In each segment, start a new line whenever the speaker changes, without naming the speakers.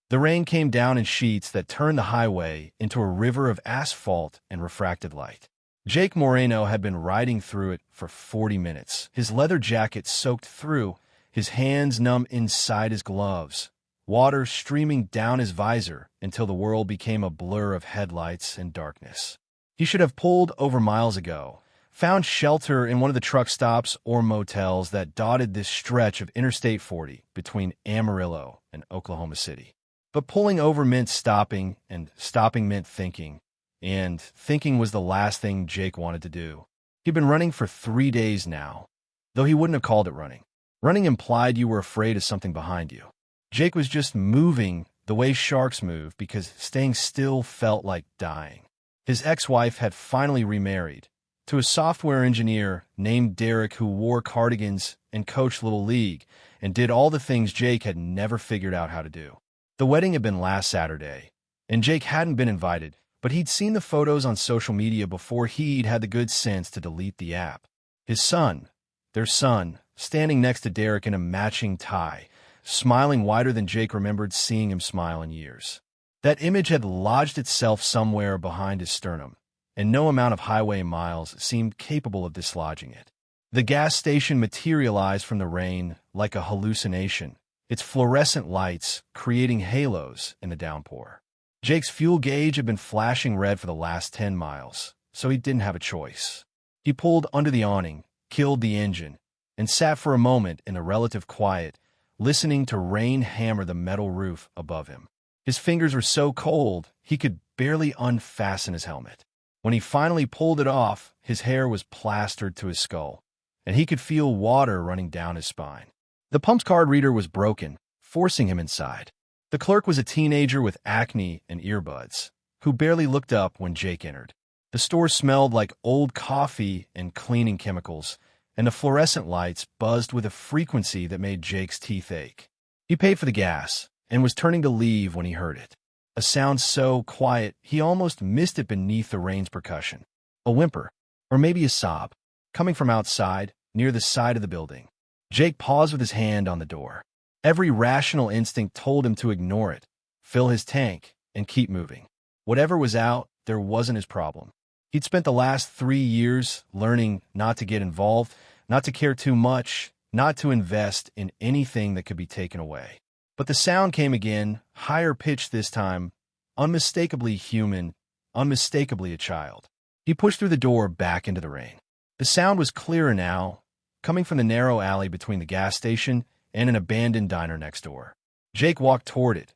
The rain came down in sheets that turned the highway into a river of asphalt and refracted light. Jake Moreno had been riding through it for 40 minutes, his leather jacket soaked through, his hands numb inside his gloves, water streaming down his visor until the world became a blur of headlights and darkness. He should have pulled over miles ago, found shelter in one of the truck stops or motels that dotted this stretch of Interstate 40 between Amarillo and Oklahoma City. But pulling over meant stopping, and stopping meant thinking. And thinking was the last thing Jake wanted to do. He'd been running for 3 days now, though he wouldn't have called it running. Running implied you were afraid of something behind you. Jake was just moving the way sharks move because staying still felt like dying. His ex-wife had finally remarried to a software engineer named Derek who wore cardigans and coached Little League and did all the things Jake had never figured out how to do. The wedding had been last Saturday, and Jake hadn't been invited, but he'd seen the photos on social media before he'd had the good sense to delete the app. His son, their son, standing next to Derek in a matching tie, smiling wider than Jake remembered seeing him smile in years. That image had lodged itself somewhere behind his sternum, and no amount of highway miles seemed capable of dislodging it. The gas station materialized from the rain like a hallucination, its fluorescent lights creating halos in the downpour. Jake's fuel gauge had been flashing red for the last 10 miles, so he didn't have a choice. He pulled under the awning, killed the engine, and sat for a moment in the relative quiet, listening to rain hammer the metal roof above him. His fingers were so cold, he could barely unfasten his helmet. When he finally pulled it off, his hair was plastered to his skull, and he could feel water running down his spine. The pump's card reader was broken, forcing him inside. The clerk was a teenager with acne and earbuds, who barely looked up when Jake entered. The store smelled like old coffee and cleaning chemicals, and the fluorescent lights buzzed with a frequency that made Jake's teeth ache. He paid for the gas and was turning to leave when he heard it. A sound so quiet he almost missed it beneath the rain's percussion. A whimper, or maybe a sob, coming from outside, near the side of the building. Jake paused with his hand on the door. Every rational instinct told him to ignore it, fill his tank, and keep moving. Whatever was out, there wasn't his problem. He'd spent the last 3 years learning not to get involved, not to care too much, not to invest in anything that could be taken away. But the sound came again, higher pitched this time, unmistakably human, unmistakably a child. He pushed through the door back into the rain. The sound was clearer now, coming from the narrow alley between the gas station and an abandoned diner next door. Jake walked toward it,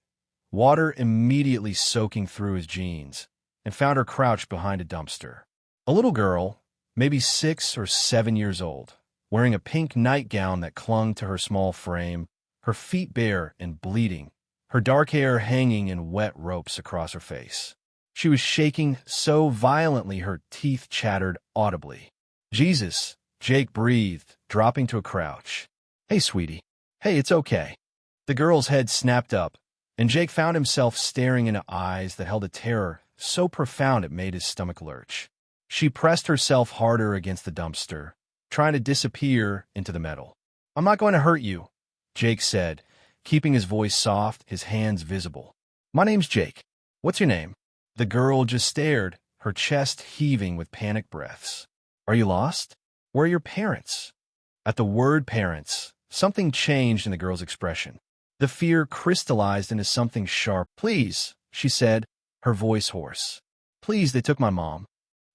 water immediately soaking through his jeans, and found her crouched behind a dumpster. A little girl, maybe 6 or 7 years old, wearing a pink nightgown that clung to her small frame, her feet bare and bleeding, her dark hair hanging in wet ropes across her face. She was shaking so violently her teeth chattered audibly. "Jesus," Jake breathed, dropping to a crouch. "Hey, sweetie. Hey, it's okay." The girl's head snapped up, and Jake found himself staring into eyes that held a terror so profound it made his stomach lurch. She pressed herself harder against the dumpster, trying to disappear into the metal. "I'm not going to hurt you," Jake said, keeping his voice soft, his hands visible. "My name's Jake. What's your name?" The girl just stared, her chest heaving with panicked breaths. "Are you lost? Where are your parents?" At the word parents, something changed in the girl's expression. The fear crystallized into something sharp. "Please," she said, her voice hoarse. "Please, they took my mom."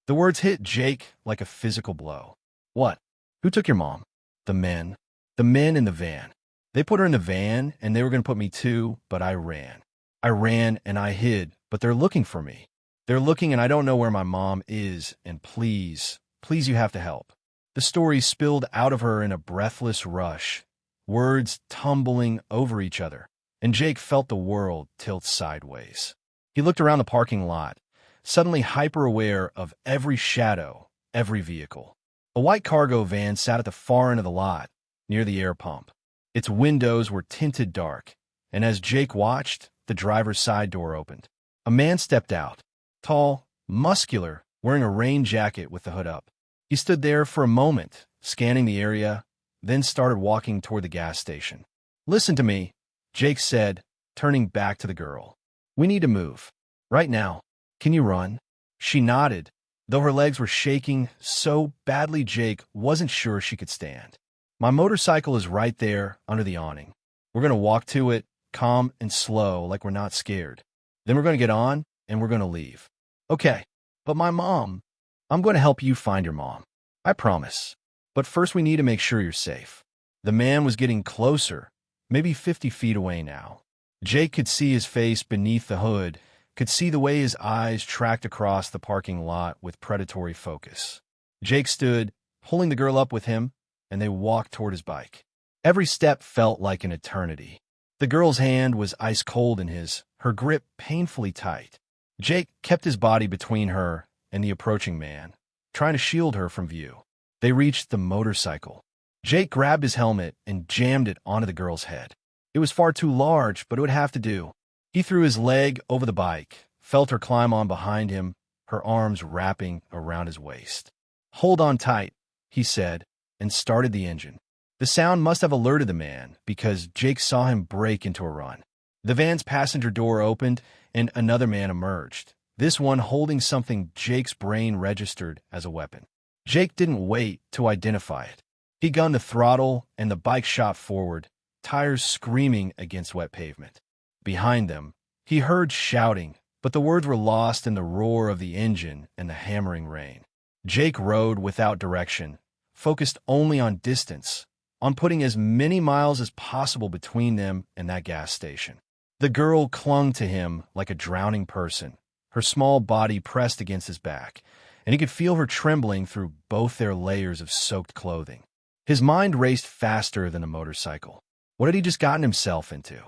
The words hit Jake like a physical blow. "What? Who took your mom?" "The men. The men in the van. They put her in the van, and they were going to put me too, but I ran. I ran and I hid, but they're looking for me. They're looking and I don't know where my mom is, and please, please you have to help." The story spilled out of her in a breathless rush, words tumbling over each other, and Jake felt the world tilt sideways. He looked around the parking lot, suddenly hyper-aware of every shadow, every vehicle. A white cargo van sat at the far end of the lot, near the air pump. Its windows were tinted dark, and as Jake watched, the driver's side door opened. A man stepped out, tall, muscular, wearing a rain jacket with the hood up. He stood there for a moment, scanning the area, then started walking toward the gas station. "Listen to me," Jake said, turning back to the girl. We need to move. Right now. Can you run? She nodded, though her legs were shaking so badly Jake wasn't sure she could stand. My motorcycle is right there under the awning. We're going to walk to it, calm and slow, like we're not scared. Then we're going to get on, and we're going to leave. Okay, but my mom. I'm going to help you find your mom. I promise. But first we need to make sure you're safe. The man was getting closer, maybe 50 feet away now. Jake could see his face beneath the hood, could see the way his eyes tracked across the parking lot with predatory focus. Jake stood, pulling the girl up with him, and they walked toward his bike. Every step felt like an eternity. The girl's hand was ice cold in his, her grip painfully tight. Jake kept his body between her and the approaching man, trying to shield her from view. They reached the motorcycle. Jake grabbed his helmet and jammed it onto the girl's head. It was far too large, but it would have to do. He threw his leg over the bike, felt her climb on behind him, her arms wrapping around his waist. "Hold on tight," he said, and started the engine. The sound must have alerted the man, because Jake saw him break into a run. The van's passenger door opened, and another man emerged, this one holding something Jake's brain registered as a weapon. Jake didn't wait to identify it. He gunned the throttle, and the bike shot forward, tires screaming against wet pavement. Behind them, he heard shouting, but the words were lost in the roar of the engine and the hammering rain. Jake rode without direction, focused only on distance, on putting as many miles as possible between them and that gas station. The girl clung to him like a drowning person, her small body pressed against his back, and he could feel her trembling through both their layers of soaked clothing. His mind raced faster than a motorcycle. What had he just gotten himself into?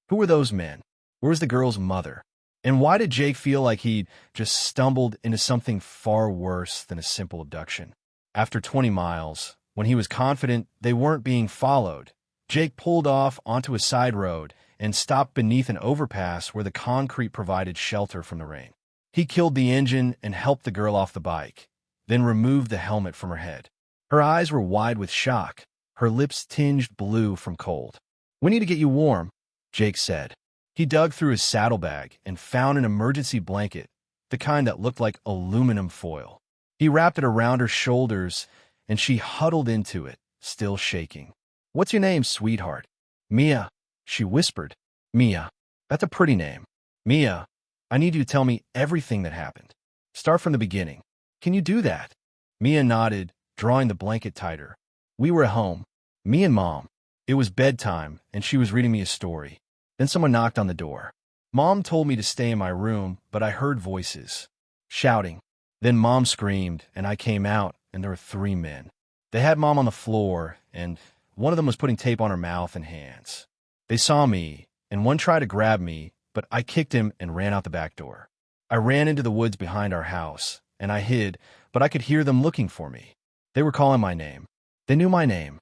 Who were those men? Where was the girl's mother? And why did Jake feel like he'd just stumbled into something far worse than a simple abduction? After 20 miles, when he was confident they weren't being followed, Jake pulled off onto a side road and stopped beneath an overpass where the concrete provided shelter from the rain. He killed the engine and helped the girl off the bike, then removed the helmet from her head. Her eyes were wide with shock, her lips tinged blue from cold. "We need to get you warm," Jake said. He dug through his saddlebag and found an emergency blanket, the kind that looked like aluminum foil. He wrapped it around her shoulders, and she huddled into it, still shaking. "What's your name, sweetheart?" "Mia," she whispered. "Mia. That's a pretty name. Mia, I need you to tell me everything that happened. Start from the beginning. Can you do that?" Mia nodded, drawing the blanket tighter. "We were at home, me and Mom. It was bedtime, and she was reading me a story. Then someone knocked on the door. Mom told me to stay in my room, but I heard voices. Shouting. Then Mom screamed, and I came out, and there were 3 men. They had Mom on the floor, and one of them was putting tape on her mouth and hands. They saw me, and one tried to grab me, but I kicked him and ran out the back door. I ran into the woods behind our house, and I hid, but I could hear them looking for me. They were calling my name. They knew my name."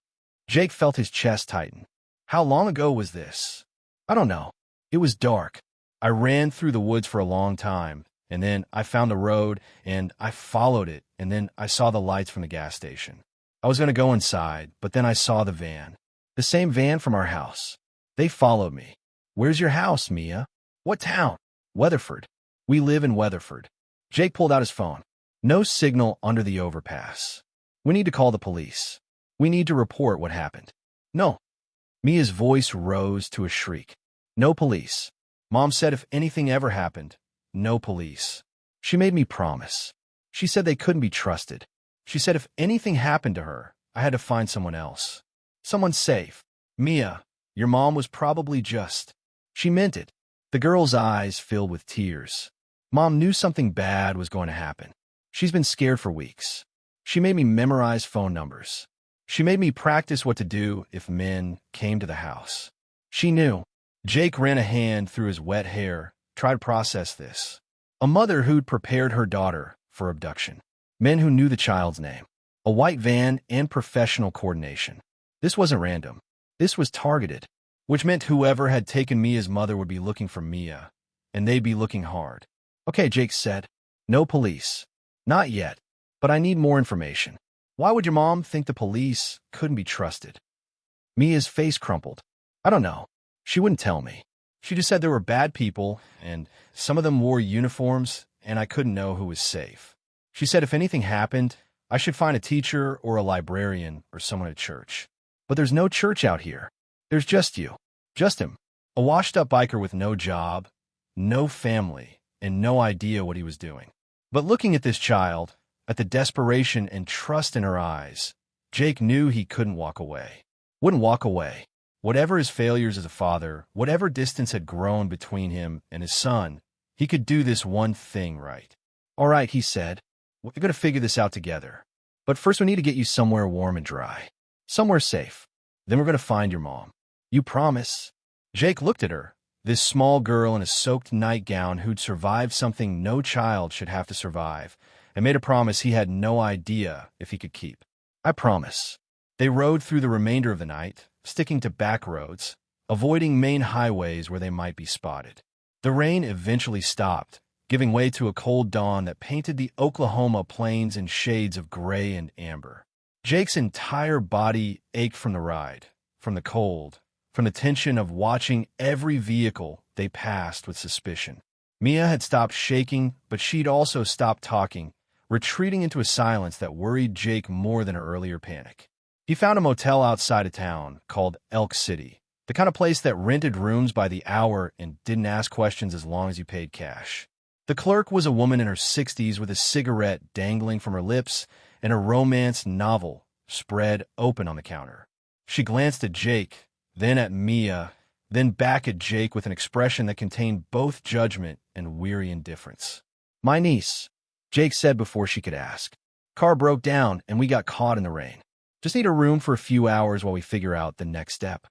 Jake felt his chest tighten. "How long ago was this?" "I don't know. It was dark. I ran through the woods for a long time, and then I found the road, and I followed it, and then I saw the lights from the gas station. I was going to go inside, but then I saw the van. The same van from our house. They followed me. Where's your house, Mia?" "What town?" "Weatherford. We live in Weatherford." Jake pulled out his phone. "No signal under the overpass. We need to call the police. We need to report what happened." "No." Mia's voice rose to a shriek. "No police. Mom said if anything ever happened, no police. She made me promise. She said they couldn't be trusted. She said if anything happened to her, I had to find someone else. Someone safe. Mia, your mom was probably just..." She meant it. The girl's eyes filled with tears. Mom knew something bad was going to happen. She's been scared for weeks. She made me memorize phone numbers. She made me practice what to do if men came to the house. She knew. Jake ran a hand through his wet hair, tried to process this. A mother who'd prepared her daughter for abduction. Men who knew the child's name. A white van and professional coordination. This wasn't random. This was targeted, which meant whoever had taken Mia's mother would be looking for Mia, and they'd be looking hard. "Okay," Jake said. "No police. Not yet, but I need more information. Why would your mom think the police couldn't be trusted?" Mia's face crumpled. "I don't know. She wouldn't tell me. She just said there were bad people, and some of them wore uniforms, and I couldn't know who was safe. She said if anything happened, I should find a teacher or a librarian or someone at church. But there's no church out here. There's just you. Just him. A washed-up biker with no job, no family, and no idea what he was doing. But looking at this child, at the desperation and trust in her eyes, Jake knew he couldn't walk away. Wouldn't walk away. Whatever his failures as a father, whatever distance had grown between him and his son, he could do this one thing right. All right, he said. We're going to figure this out together. But first we need to get you somewhere warm and dry. Somewhere safe. Then we're going to find your mom. You promise? Jake looked at her, this small girl in a soaked nightgown who'd survived something no child should have to survive, and made a promise he had no idea if he could keep. I promise. They rode through the remainder of the night, sticking to back roads, avoiding main highways where they might be spotted. The rain eventually stopped, giving way to a cold dawn that painted the Oklahoma plains in shades of gray and amber. Jake's entire body ached from the ride, from the cold, from the tension of watching every vehicle they passed with suspicion. Mia had stopped shaking, but she'd also stopped talking, retreating into a silence that worried Jake more than her earlier panic. He found a motel outside of town called Elk City, the kind of place that rented rooms by the hour and didn't ask questions as long as you paid cash. The clerk was a woman in her 60s with a cigarette dangling from her lips and a romance novel spread open on the counter. She glanced at Jake, then at Mia, then back at Jake with an expression that contained both judgment and weary indifference. My niece, Jake said before she could ask. Car broke down and we got caught in the rain. Just need a room for a few hours while we figure out the next step.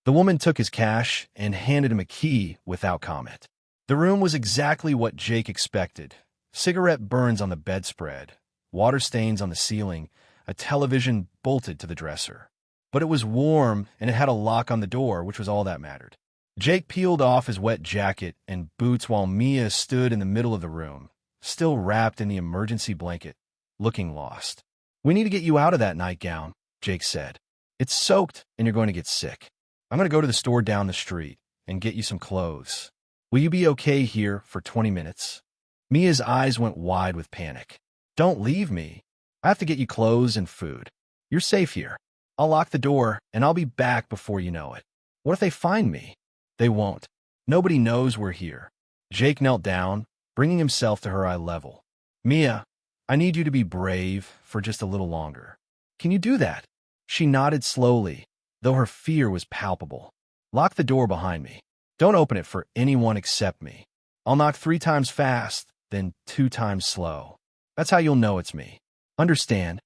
The woman took his cash and handed him a key without comment. The room was exactly what Jake expected. Cigarette burns on the bedspread, water stains on the ceiling, a television bolted to the dresser. But it was warm and it had a lock on the door, which was all that mattered. Jake peeled off his wet jacket and boots while Mia stood in the middle of the room, still wrapped in the emergency blanket, looking lost. We need to get you out of that nightgown, Jake said. It's soaked and you're going to get sick. I'm going to go to the store down the street and get you some clothes. Will you be okay here for 20 minutes? Mia's eyes went wide with panic. Don't leave me. I have to get you clothes and food. You're safe here. I'll lock the door and I'll be back before you know it. What if they find me? They won't. Nobody knows we're here. Jake knelt down, bringing himself to her eye level. Mia, I need you to be brave for just a little longer. Can you do that? She nodded slowly, though her fear was palpable. Lock the door behind me. Don't open it for anyone except me. I'll knock 3 times fast, then 2 times slow. That's how you'll know it's me. Understand?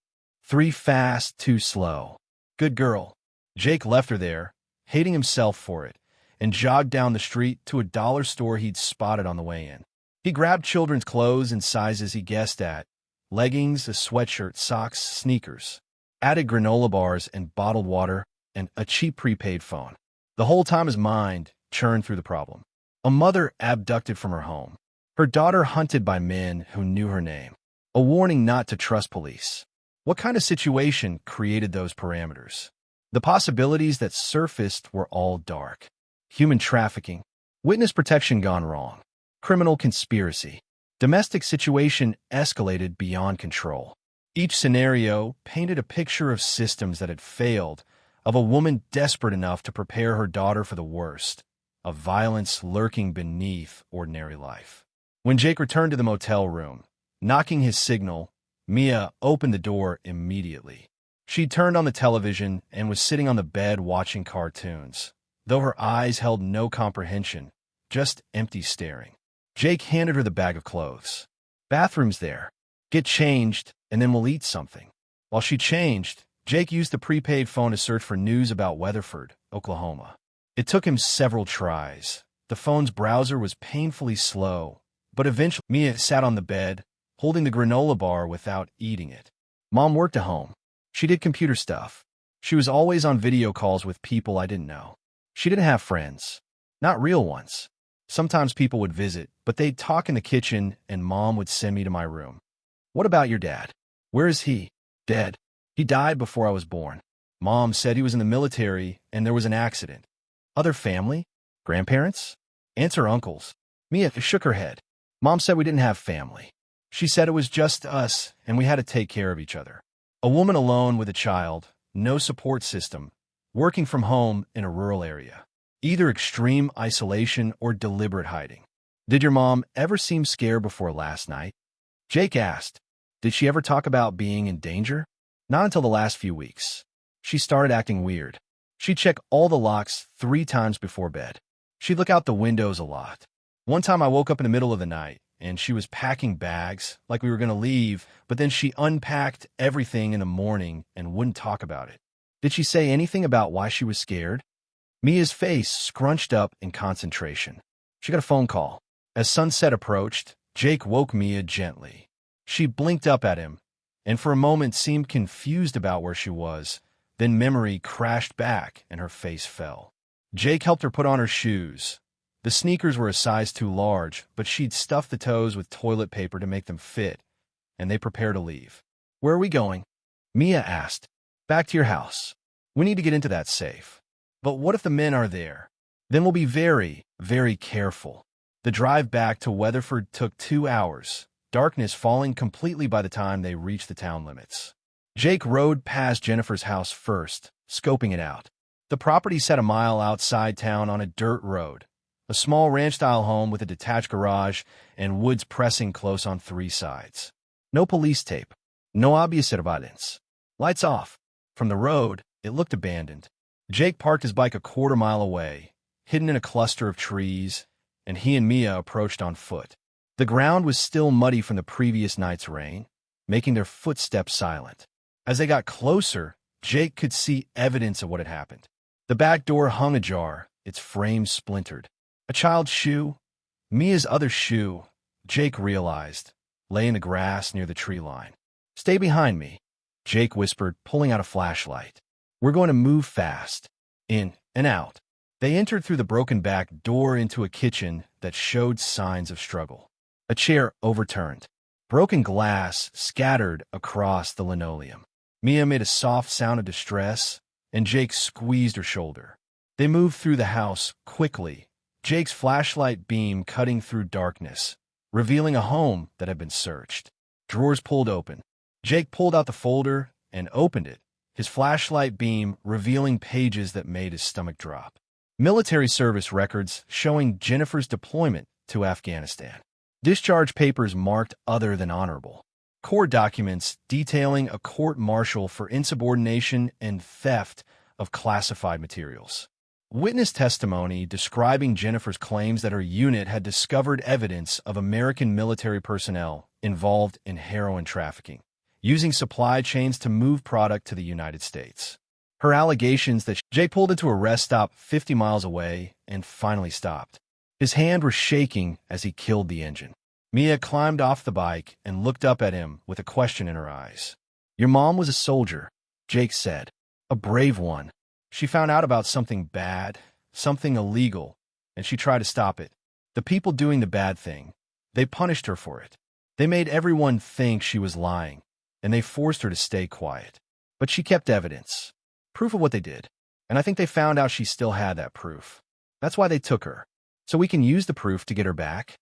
3 fast, 2 slow. Good girl. Jake left her there, hating himself for it, and jogged down the street to a dollar store he'd spotted on the way in. He grabbed children's clothes in sizes he guessed at, leggings, a sweatshirt, socks, sneakers, added granola bars and bottled water, and a cheap prepaid phone. The whole time his mind churned through the problem. A mother abducted from her home. Her daughter hunted by men who knew her name. A warning not to trust police. What kind of situation created those parameters? The possibilities that surfaced were all dark. Human trafficking, witness protection gone wrong, criminal conspiracy, domestic situation escalated beyond control. Each scenario painted a picture of systems that had failed, of a woman desperate enough to prepare her daughter for the worst, of violence lurking beneath ordinary life. When Jake returned to the motel room, knocking his signal, Mia opened the door immediately. She turned on the television and was sitting on the bed watching cartoons, though her eyes held no comprehension, just empty staring. Jake handed her the bag of clothes. Bathroom's there. Get changed, and then we'll eat something. While she changed, Jake used the prepaid phone to search for news about Weatherford, Oklahoma. It took him several tries. The phone's browser was painfully slow, but eventually Mia sat on the bed, holding the granola bar without eating it. Mom worked at home. She did computer stuff. She was always on video calls with people I didn't know. She didn't have friends. Not real ones. Sometimes people would visit, but they'd talk in the kitchen and Mom would send me to my room. What about your dad? Where is he? Dead. He died before I was born. Mom said he was in the military and there was an accident. Other family? Grandparents? Aunts or uncles? Mia shook her head. Mom said we didn't have family. She said it was just us, and we had to take care of each other. A woman alone with a child, no support system, working from home in a rural area. Either extreme isolation or deliberate hiding. Did your mom ever seem scared before last night? Jake asked. Did she ever talk about being in danger? Not until the last few weeks. She started acting weird. She'd check all the locks 3 times before bed. She'd look out the windows a lot. One time I woke up in the middle of the night, and she was packing bags like we were going to leave, but then she unpacked everything in the morning and wouldn't talk about it. Did she say anything about why she was scared? Mia's face scrunched up in concentration. She got a phone call. As sunset approached, Jake woke Mia gently. She blinked up at him, and for a moment seemed confused about where she was. Then memory crashed back and her face fell. Jake helped her put on her shoes. The sneakers were a size too large, but she'd stuffed the toes with toilet paper to make them fit, and they prepared to leave. Where are we going? Mia asked. Back to your house. We need to get into that safe. But what if the men are there? Then we'll be very, very careful. The drive back to Weatherford took 2 hours, darkness falling completely by the time they reached the town limits. Jake rode past Jennifer's house first, scoping it out. The property sat a mile outside town on a dirt road, a small ranch-style home with a detached garage and woods pressing close on 3 sides. No police tape, no obvious evidence. Lights off. From the road, it looked abandoned. Jake parked his bike a quarter-mile away, hidden in a cluster of trees, and he and Mia approached on foot. The ground was still muddy from the previous night's rain, making their footsteps silent. As they got closer, Jake could see evidence of what had happened. The back door hung ajar, its frame splintered. A child's shoe, Mia's other shoe, Jake realized, lay in the grass near the tree line. Stay behind me, Jake whispered, pulling out a flashlight. We're going to move fast. In and out. They entered through the broken back door into a kitchen that showed signs of struggle. A chair overturned. Broken glass scattered across the linoleum. Mia made a soft sound of distress, and Jake squeezed her shoulder. They moved through the house quickly, Jake's flashlight beam cutting through darkness, revealing a home that had been searched. Drawers pulled open. Jake pulled out the folder and opened it, his flashlight beam revealing pages that made his stomach drop. Military service records showing Jennifer's deployment to Afghanistan. Discharge papers marked other than honorable. Court documents detailing a court-martial for insubordination and theft of classified materials. Witness testimony describing Jennifer's claims that her unit had discovered evidence of American military personnel involved in heroin trafficking, using supply chains to move product to the United States. Her allegations that Jake pulled into a rest stop 50 miles away and finally stopped. His hand was shaking as he killed the engine. Mia climbed off the bike and looked up at him with a question in her eyes. Your mom was a soldier, Jake said. A brave one. She found out about something bad, something illegal, and she tried to stop it. The people doing the bad thing, they punished her for it. They made everyone think she was lying, and they forced her to stay quiet. But she kept evidence, proof of what they did, and I think they found out she still had that proof. That's why they took her. So we can use the proof to get her back?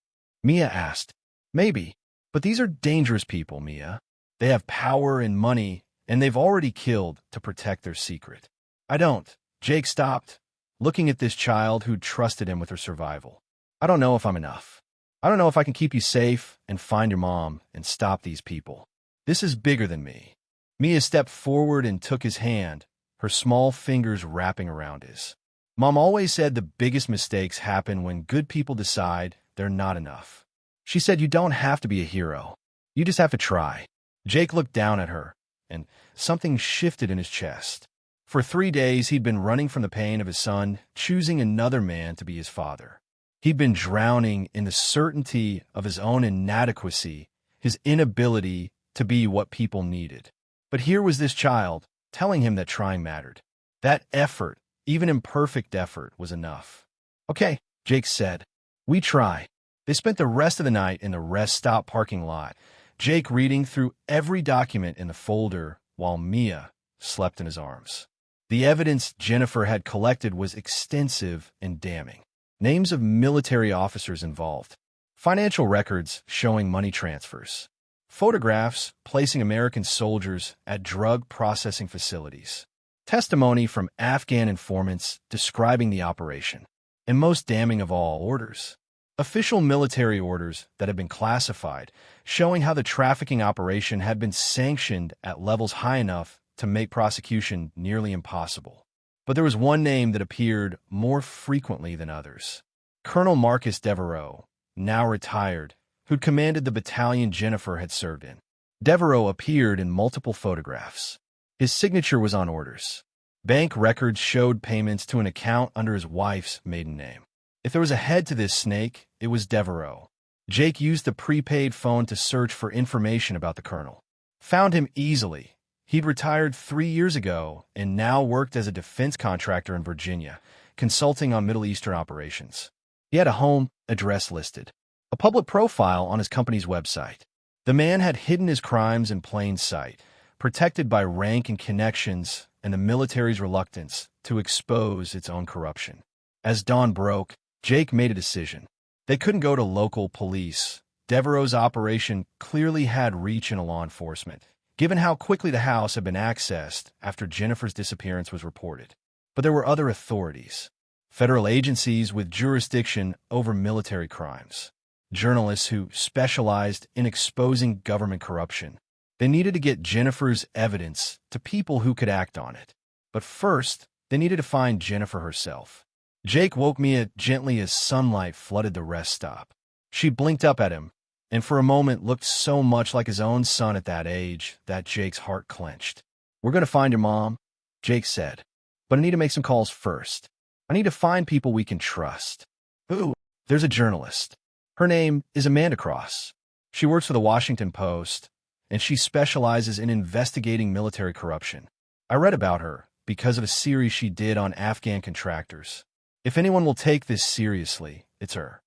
Mia asked. Maybe, but these are dangerous people, Mia. They have power and money, and they've already killed to protect their secret. I don't. Jake stopped, looking at this child who'd trusted him with her survival. I don't know if I'm enough. I don't know if I can keep you safe and find your mom and stop these people. This is bigger than me. Mia stepped forward and took his hand, her small fingers wrapping around his. Mom always said the biggest mistakes happen when good people decide they're not enough. She said you don't have to be a hero. You just have to try. Jake looked down at her, and something shifted in his chest. For 3 days, he'd been running from the pain of his son, choosing another man to be his father. He'd been drowning in the certainty of his own inadequacy, his inability to be what people needed. But here was this child, telling him that trying mattered. That effort, even imperfect effort, was enough. Okay, Jake said. We try. They spent the rest of the night in the rest stop parking lot, Jake reading through every document in the folder while Mia slept in his arms. The evidence Jennifer had collected was extensive and damning. names of military officers involved, financial records showing money transfers, photographs placing American soldiers at drug processing facilities, testimony from Afghan informants describing the operation, and most damning of all, orders. Official military orders that had been classified, showing how the trafficking operation had been sanctioned at levels high enough to make prosecution nearly impossible. But there was one name that appeared more frequently than others. Colonel Marcus Devereaux, now retired, who'd commanded the battalion Jennifer had served in. Devereaux appeared in multiple photographs. His signature was on orders. Bank records showed payments to an account under his wife's maiden name. If there was a head to this snake, it was Devereaux. Jake used the prepaid phone to search for information about the colonel. Found him easily. He'd retired 3 years ago and now worked as a defense contractor in Virginia, consulting on Middle Eastern operations. He had a home address listed, a public profile on his company's website. The man had hidden his crimes in plain sight, protected by rank and connections and the military's reluctance to expose its own corruption. As dawn broke, Jake made a decision. They couldn't go to local police. Devereaux's operation clearly had reach in law enforcement, given how quickly the house had been accessed after Jennifer's disappearance was reported. But there were other authorities, federal agencies with jurisdiction over military crimes, journalists who specialized in exposing government corruption. They needed to get Jennifer's evidence to people who could act on it. But first, they needed to find Jennifer herself. Jake woke Mia gently as sunlight flooded the rest stop. She blinked up at him, and for a moment looked so much like his own son at that age that Jake's heart clenched. "We're going to find your mom," Jake said. "But I need to make some calls first. I need to find people we can trust." "Ooh, there's a journalist. Her name is Amanda Cross. She works for the Washington Post, and she specializes in investigating military corruption. I read about her because of a series she did on Afghan contractors. If anyone will take this seriously, it's her."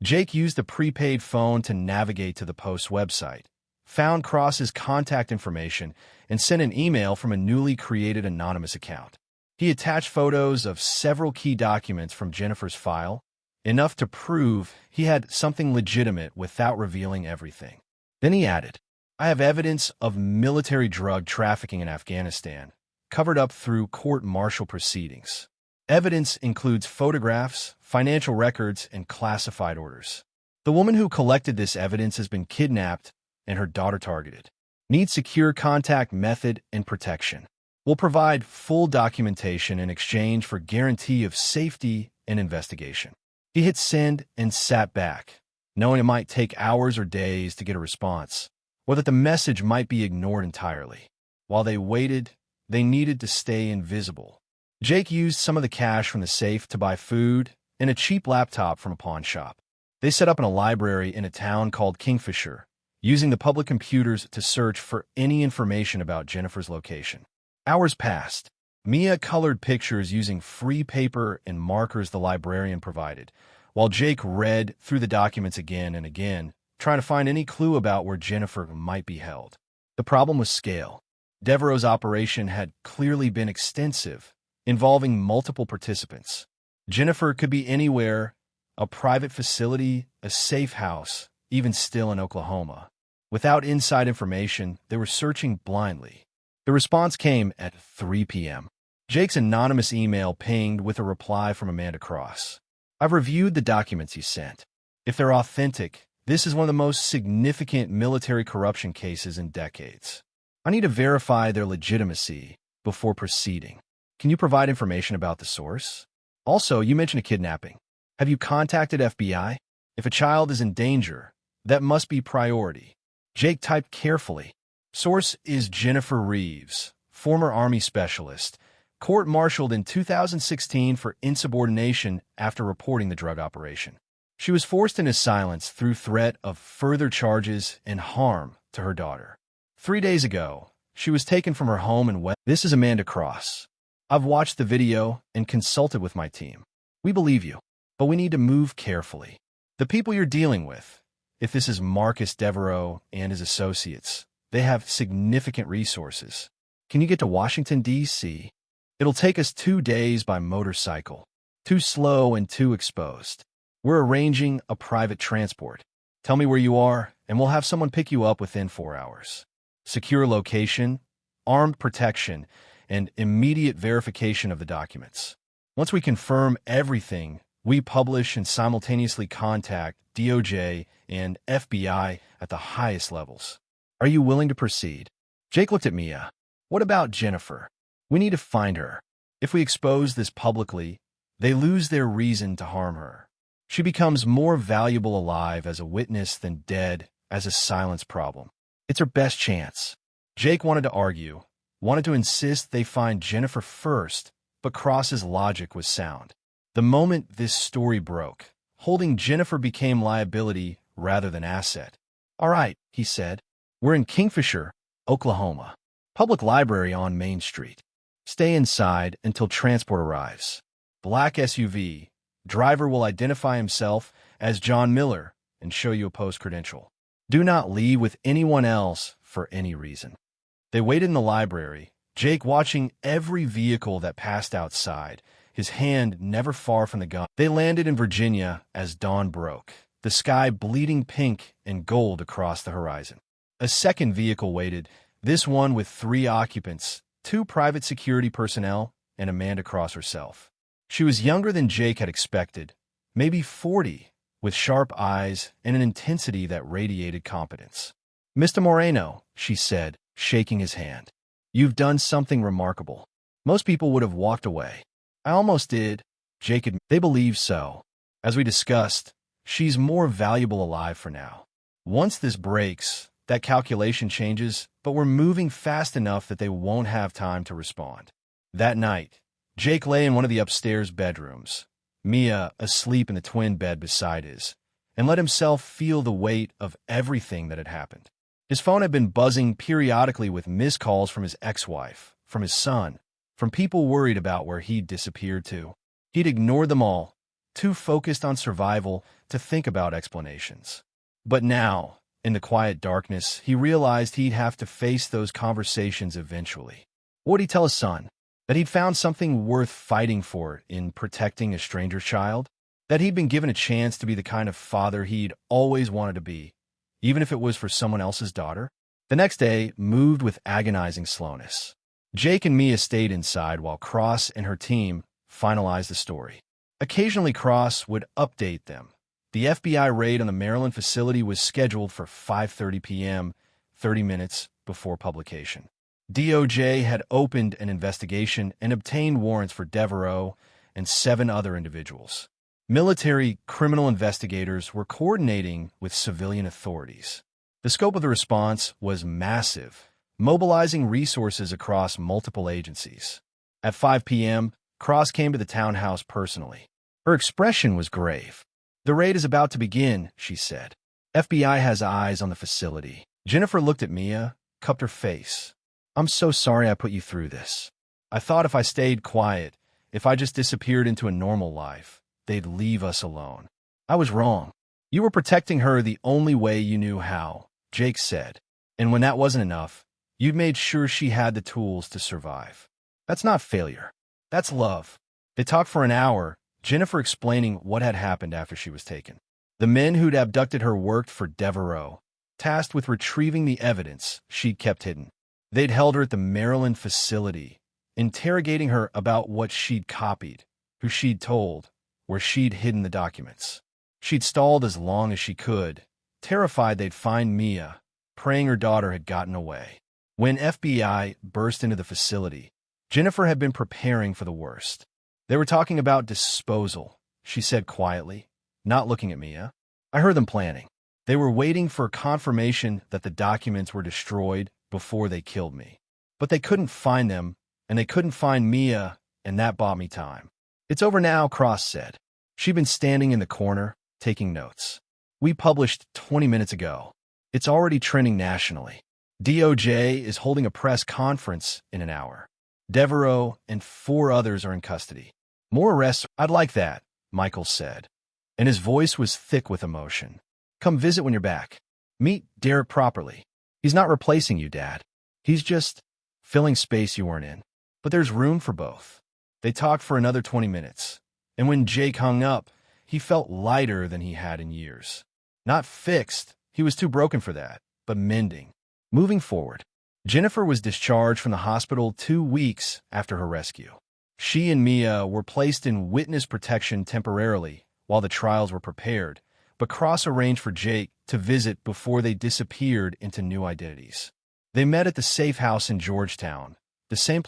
Jake used the prepaid phone to navigate to the Post's website, found Cross's contact information, and sent an email from a newly created anonymous account. He attached photos of several key documents from Jennifer's file, enough to prove he had something legitimate without revealing everything. Then he added, "I have evidence of military drug trafficking in Afghanistan, covered up through court-martial proceedings. Evidence includes photographs, financial records, and classified orders. The woman who collected this evidence has been kidnapped and her daughter targeted. Needs secure contact method and protection. Will provide full documentation in exchange for guarantee of safety and investigation." He hit send and sat back, knowing it might take hours or days to get a response, or that the message might be ignored entirely. While they waited, they needed to stay invisible. Jake used some of the cash from the safe to buy food and a cheap laptop from a pawn shop. They set up in a library in a town called Kingfisher, using the public computers to search for any information about Jennifer's location. Hours passed. Mia colored pictures using free paper and markers the librarian provided, while Jake read through the documents again and again, trying to find any clue about where Jennifer might be held. The problem was scale. Devereaux's operation had clearly been extensive, involving multiple participants. Jennifer could be anywhere, a private facility, a safe house, even still in Oklahoma. Without inside information, they were searching blindly. The response came at 3 p.m. Jake's anonymous email pinged with a reply from Amanda Cross. "I've reviewed the documents you sent. If they're authentic, this is one of the most significant military corruption cases in decades. I need to verify their legitimacy before proceeding. Can you provide information about the source? Also, you mentioned a kidnapping. Have you contacted FBI? If a child is in danger, that must be priority." Jake typed carefully. Source is Jennifer Reeves, former Army specialist, court-martialed in 2016 for insubordination after reporting the drug operation. She was forced into silence through threat of further charges and harm to her daughter. 3 days ago, she was taken from her home in West. This is Amanda Cross. I've watched the video and consulted with my team. We believe you, but we need to move carefully. The people you're dealing with, if this is Marcus Devereaux and his associates, they have significant resources. Can you get to Washington, D.C.? It'll take us 2 days by motorcycle. Too slow and too exposed. We're arranging a private transport. Tell me where you are, and we'll have someone pick you up within 4 hours. Secure location, armed protection, and immediate verification of the documents. Once we confirm everything, we publish and simultaneously contact DOJ and FBI at the highest levels. Are you willing to proceed? Jake looked at Mia. What about Jennifer? We need to find her. If we expose this publicly, they lose their reason to harm her. She becomes more valuable alive as a witness than dead as a silence problem. It's her best chance. Jake wanted to argue, wanted to insist they find Jennifer first, but Cross's logic was sound. The moment this story broke, holding Jennifer became liability rather than asset. All right, he said. We're in Kingfisher, Oklahoma. Public library on Main Street. Stay inside until transport arrives. Black SUV. Driver will identify himself as John Miller and show you a post-credential. Do not leave with anyone else for any reason. They waited in the library, Jake watching every vehicle that passed outside, his hand never far from the gun. They landed in Virginia as dawn broke, the sky bleeding pink and gold across the horizon. A second vehicle waited, this one with 3 occupants, 2 private security personnel, and Amanda Cross herself. She was younger than Jake had expected, maybe 40, with sharp eyes and an intensity that radiated competence. Mr. Moreno, she said, shaking his hand. You've done something remarkable. Most people would have walked away. I almost did, Jake admitted. They believe so. As we discussed, she's more valuable alive for now. Once this breaks, that calculation changes, but we're moving fast enough that they won't have time to respond. That night, Jake lay in one of the upstairs bedrooms, Mia asleep in the twin bed beside his, and let himself feel the weight of everything that had happened. His phone had been buzzing periodically with missed calls from his ex-wife, from his son, from people worried about where he'd disappeared to. He'd ignored them all, too focused on survival to think about explanations. But now, in the quiet darkness, he realized he'd have to face those conversations eventually. What would he tell his son? That he'd found something worth fighting for in protecting a stranger child? That he'd been given a chance to be the kind of father he'd always wanted to be, even if it was for someone else's daughter? The next day moved with agonizing slowness. Jake and Mia stayed inside while Cross and her team finalized the story. Occasionally Cross would update them. The FBI raid on the Maryland facility was scheduled for 5:30 p.m., 30 minutes before publication. DOJ had opened an investigation and obtained warrants for Devereaux and 7 other individuals. Military criminal investigators were coordinating with civilian authorities. The scope of the response was massive, mobilizing resources across multiple agencies. At 5 p.m., Cross came to the townhouse personally. Her expression was grave. The raid is about to begin, she said. FBI has eyes on the facility. Jennifer looked at Mia, cupped her face. I'm so sorry I put you through this. I thought if I stayed quiet, if I just disappeared into a normal life, they'd leave us alone. I was wrong. You were protecting her the only way you knew how, Jake said. And when that wasn't enough, you'd made sure she had the tools to survive. That's not failure. That's love. They talked for an hour, Jennifer explaining what had happened after she was taken. The men who'd abducted her worked for Devereaux, tasked with retrieving the evidence she'd kept hidden. They'd held her at the Maryland facility, interrogating her about what she'd copied, who she'd told, where she'd hidden the documents. She'd stalled as long as she could, terrified they'd find Mia, praying her daughter had gotten away. When FBI burst into the facility, Jennifer had been preparing for the worst. They were talking about disposal, she said quietly, not looking at Mia. I heard them planning. They were waiting for confirmation that the documents were destroyed before they killed me. But they couldn't find them, and they couldn't find Mia, and that bought me time. It's over now, Cross said. She'd been standing in the corner, taking notes. We published 20 minutes ago. It's already trending nationally. DOJ is holding a press conference in an hour. Devereaux and 4 others are in custody. More arrests? I'd like that, Michael said. And his voice was thick with emotion. Come visit when you're back. Meet Derek properly. He's not replacing you, Dad. He's just filling space you weren't in. But there's room for both. They talked for another 20 minutes. And when Jake hung up, he felt lighter than he had in years. Not fixed, he was too broken for that, but mending. Moving forward, Jennifer was discharged from the hospital 2 weeks after her rescue. She and Mia were placed in witness protection temporarily while the trials were prepared, but Cross arranged for Jake to visit before they disappeared into new identities. They met at the safe house in Georgetown, the same place